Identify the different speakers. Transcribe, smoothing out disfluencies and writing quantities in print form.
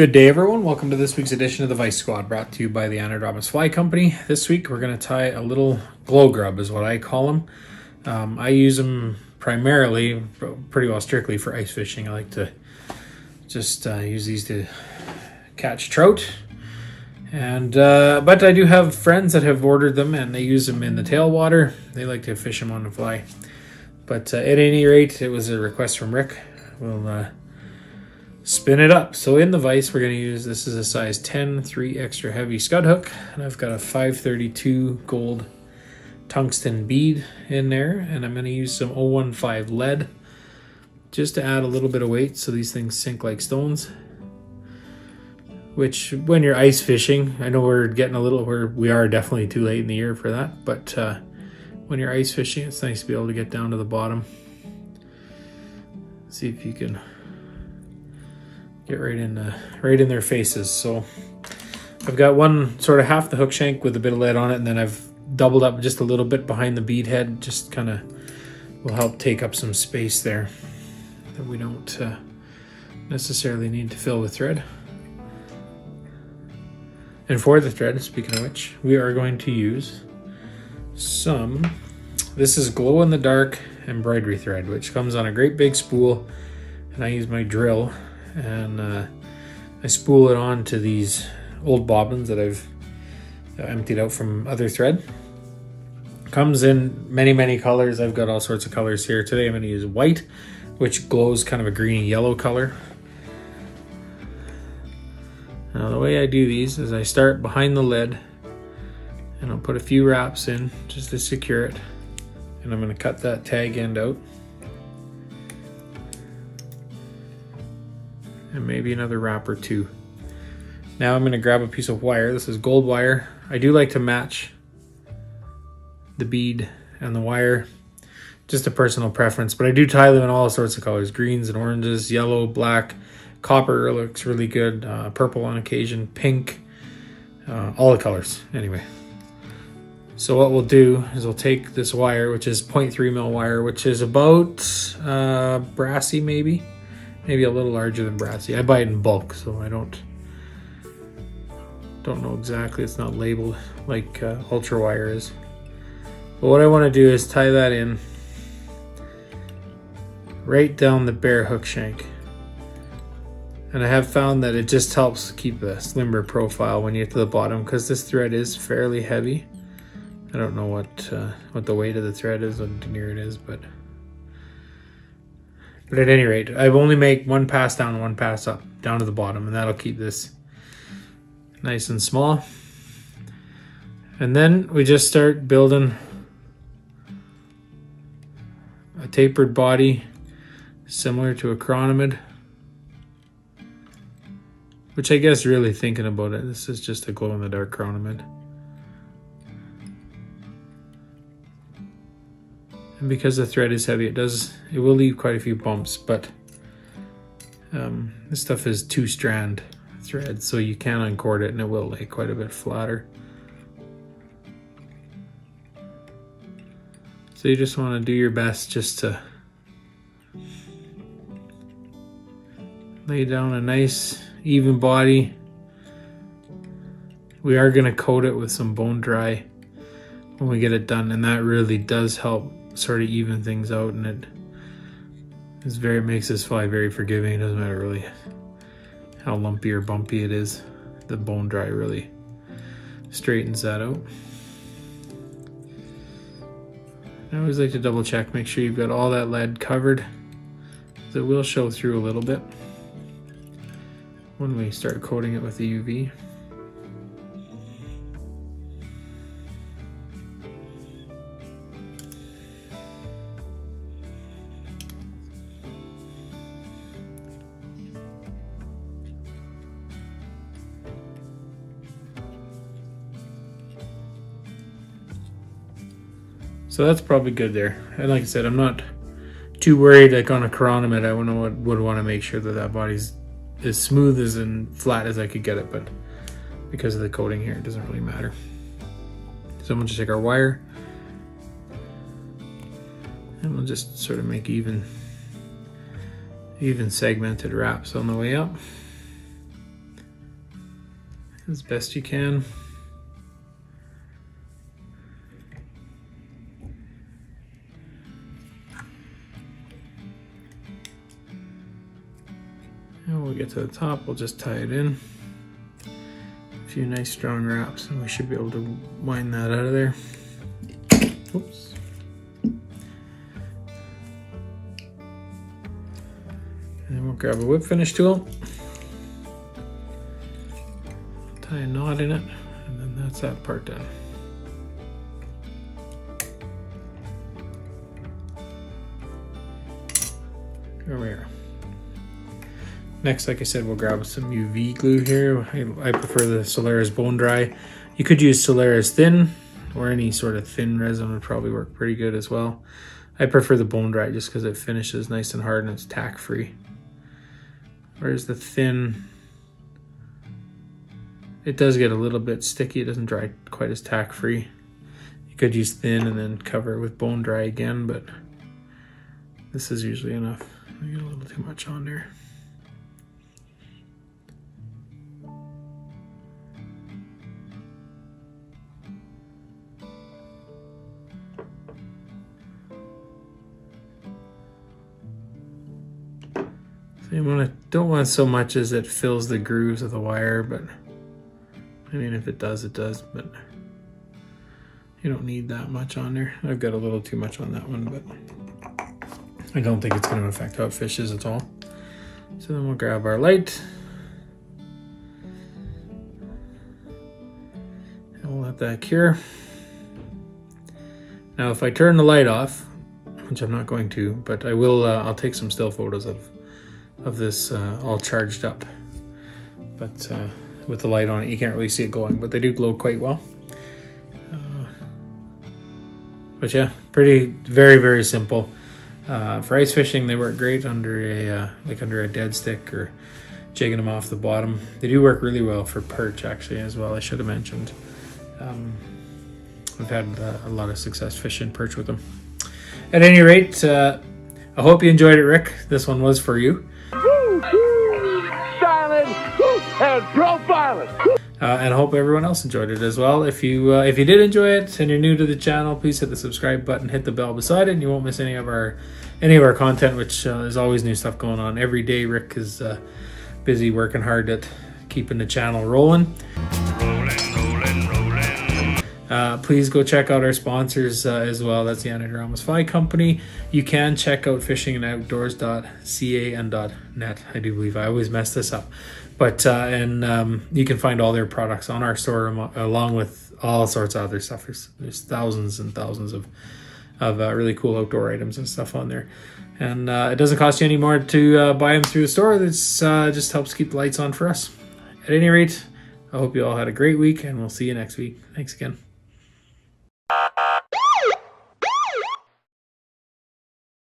Speaker 1: Good day, everyone. Welcome to this week's edition of the Vise Squad, brought to you by the Anadromous Fly Company. This week, we're going to tie a little glow grub, is what I call them. I use them primarily, pretty well strictly for ice fishing. I like to just use these to catch trout. And but I do have friends that have ordered them, and they use them in the tailwater. They like to fish them on the fly. But at any rate, it was a request from Rick. We'll spin it up. So in the vise, we're going to use, this is a size 10, 3 extra heavy scud hook. And I've got a 532 gold tungsten bead in there. And I'm going to use some 015 lead just to add a little bit of weight so these things sink like stones. Which, when you're ice fishing, I know we're getting a little, we are definitely too late in the year for that. But when you're ice fishing, it's nice to be able to get down to the bottom. See if you can get right in their faces. So I've got one sort of half the hook shank with a bit of lead on it, and then I've doubled up just a little bit behind the bead head. Just kind of will help take up some space there that we don't necessarily need to fill with thread. And for the thread, speaking of which, we are going to use some, this is glow in the dark embroidery thread, which comes on a great big spool, and I use my drill and I spool it onto these old bobbins that I've emptied out from other thread. Comes in many colors. I've got all sorts of colors here. Today I'm going to use white, which glows kind of a greeny yellow color. Now the way I do these is I start behind the lead, and I'll put a few wraps in just to secure it, and I'm going to cut that tag end out. And maybe another wrap or two. Now I'm going to grab a piece of wire. This is gold wire. I do like to match the bead and the wire. Just a personal preference, but I do tie them in all sorts of colors. Greens and oranges, yellow, black, copper looks really good, purple on occasion, pink, all the colors anyway. So what we'll do is we'll take this wire, which is 0.3 mil wire, which is about brassy maybe a little larger than brassy. I buy it in bulk, so I don't know exactly. It's not labeled like ultra wire is. But what I want to do is tie that in right down the bare hook shank. And I have found that it just helps keep a slimmer profile when you get to the bottom, because this thread is fairly heavy. I don't know what the weight of the thread is, what denier it is, but at any rate, I only make one pass down and one pass up, down to the bottom, and that'll keep this nice and small. And then we just start building a tapered body similar to a chronomid, which I guess, really thinking about it, this is just a glow-in-the-dark chronomid. And because the thread is heavy, it will leave quite a few bumps, but this stuff is 2-strand thread, so you can uncord it and it will lay quite a bit flatter. So you just want to do your best just to lay down a nice even body. We are going to coat it with some bone dry when we get it done, and that really does help sort of even things out, and it makes this fly very forgiving. It doesn't matter really how lumpy or bumpy it is. The bone dry really straightens that out. I always like to double check, make sure you've got all that lead covered, because it will show through a little bit when we start coating it with the UV. So that's probably good there. And like I said, I'm not too worried. Like on a chironomid, I would want to make sure that body's as smooth and flat as I could get it, but because of the coating here, it doesn't really matter. So I'm going to take our wire, and we'll just sort of make even segmented wraps on the way up. as best you can. And we'll get to the top, we'll just tie it in. A few nice strong wraps and we should be able to wind that out of there. Oops. And then we'll grab a whip finish tool. Tie a knot in it, and then that's that part done. There we are. Next, like I said, we'll grab some UV glue here. I prefer the Solaris Bone Dry. You could use Solaris Thin, or any sort of thin resin would probably work pretty good as well. I prefer the Bone Dry just because it finishes nice and hard and it's tack free. Whereas the thin, it does get a little bit sticky. It doesn't dry quite as tack free. You could use thin and then cover it with Bone Dry again, but this is usually enough. I get a little too much on there. You don't want so much as it fills the grooves of the wire, but I mean, if it does, it does, but you don't need that much on there. I've got a little too much on that one, but I don't think it's going to affect how it fishes at all. So then we'll grab our light and we'll let that cure. Now, if I turn the light off, which I'm not going to, but I will, I'll take some still photos of this all charged up, but with the light on it you can't really see it glowing, but they do glow quite well. But yeah, very simple. For ice fishing they work great under a under a dead stick or jigging them off the bottom. They do work really well for perch actually as well, I should have mentioned. I've had a lot of success fishing perch with them. At any rate, I hope you enjoyed it, Rick. This one was for you. And profiling. And I hope everyone else enjoyed it as well. If you did enjoy it and you're new to the channel, please hit the subscribe button, hit the bell beside it, and you won't miss any of our content, which there's always new stuff going on every day. Rick is busy working hard at keeping the channel rolling. Please go check out our sponsors as well. That's the Anadramas Fly Company. You can check out fishingandoutdoors.ca and .net. I do believe I always mess this up. But you can find all their products on our store along with all sorts of other stuff. There's thousands and thousands of really cool outdoor items and stuff on there. And it doesn't cost you any more to buy them through the store. This just helps keep the lights on for us. At any rate, I hope you all had a great week and we'll see you next week. Thanks again.